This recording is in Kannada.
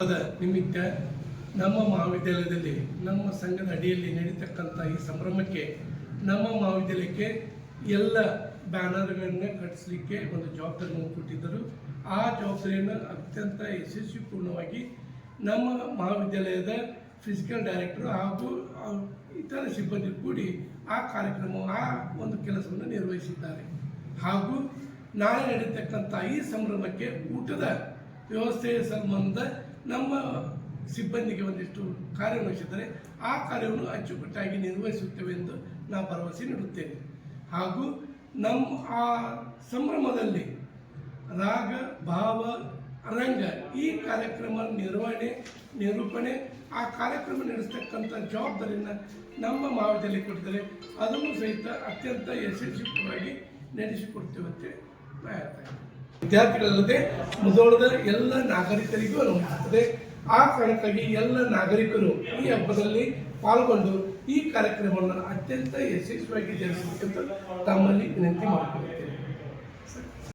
ನಿಮಿತ್ತ ನಮ್ಮ ಮಹಾವಿದ್ಯಾಲಯದಲ್ಲಿ ನಮ್ಮ ಸಂಘದ ಅಡಿಯಲ್ಲಿ ನಡೀತಕ್ಕಂಥ ಈ ಸಂಭ್ರಮಕ್ಕೆ ನಮ್ಮ ಮಹಾವಿದ್ಯಾಲಯಕ್ಕೆ ಎಲ್ಲ ಬ್ಯಾನರ್ಗಳನ್ನ ಕಟ್ಟಿಸಲಿಕ್ಕೆ ಒಂದು ಜವಾಬ್ದಾರಿಯನ್ನು ಕೊಟ್ಟಿದ್ದರು. ಆ ಜವಾಬ್ದಾರಿಯನ್ನು ಅತ್ಯಂತ ಯಶಸ್ವಿಪೂರ್ಣವಾಗಿ ನಮ್ಮ ಮಹಾವಿದ್ಯಾಲಯದ ಫಿಸಿಕಲ್ ಡೈರೆಕ್ಟರ್ ಹಾಗೂ ಇತರ ಸಿಬ್ಬಂದಿ ಕೂಡಿ ಆ ಕಾರ್ಯಕ್ರಮ ಆ ಒಂದು ಕೆಲಸವನ್ನು ನಿರ್ವಹಿಸಿದ್ದಾರೆ. ಹಾಗೂ ನಾಳೆ ನಡೀತಕ್ಕಂಥ ಈ ಸಂಭ್ರಮಕ್ಕೆ ಊಟದ ವ್ಯವಸ್ಥೆಯ ಸಂಬಂಧ ನಮ್ಮ ಸಿಬ್ಬಂದಿಗೆ ಒಂದಿಷ್ಟು ಕಾರ್ಯವಹಿಸಿದರೆ ಆ ಕಾರ್ಯವನ್ನು ಅಚ್ಚುಕಟ್ಟಾಗಿ ನಿರ್ವಹಿಸುತ್ತೇವೆ ಎಂದು ನಾವು ಭರವಸೆ ನೀಡುತ್ತೇವೆ. ಹಾಗೂ ನಮ್ಮ ಆ ಸಂಭ್ರಮದಲ್ಲಿ ರಾಗ ಭಾವ ರಂಗ ಈ ಕಾರ್ಯಕ್ರಮ ನಿರ್ವಹಣೆ ನಿರೂಪಣೆ ಆ ಕಾರ್ಯಕ್ರಮ ನಡೆಸ್ತಕ್ಕಂಥ ಜವಾಬ್ದಾರಿಯನ್ನು ನಮ್ಮ ಮಹಾವಿದ್ಯಾಲಯ ಕೊಟ್ಟಿದ್ದಾರೆ. ಅದನ್ನು ಸಹಿತ ಅತ್ಯಂತ ಯಶಸ್ವಿಯಾಗಿ ನಡೆಸಿಕೊಡ್ತೇವೆ. ವಿದ್ಯಾರ್ಥಿಗಳಲ್ಲದೆ ಮುಧೋಳದ ಎಲ್ಲ ನಾಗರಿಕರಿಗೂ ಅನುಭವಿಸುತ್ತದೆ. ಆ ಕಾರಣಕ್ಕಾಗಿ ಎಲ್ಲ ನಾಗರಿಕರು ಈ ಹಬ್ಬದಲ್ಲಿ ಪಾಲ್ಗೊಂಡು ಈ ಕಾರ್ಯಕ್ರಮವನ್ನು ಅತ್ಯಂತ ಯಶಸ್ವಿಯಾಗಿ ಜರುಗಿಸಬೇಕೆಂದು ತಮ್ಮಲ್ಲಿ ವಿನಂತಿ ಮಾಡಿಕೊಳ್ಳುತ್ತೇವೆ.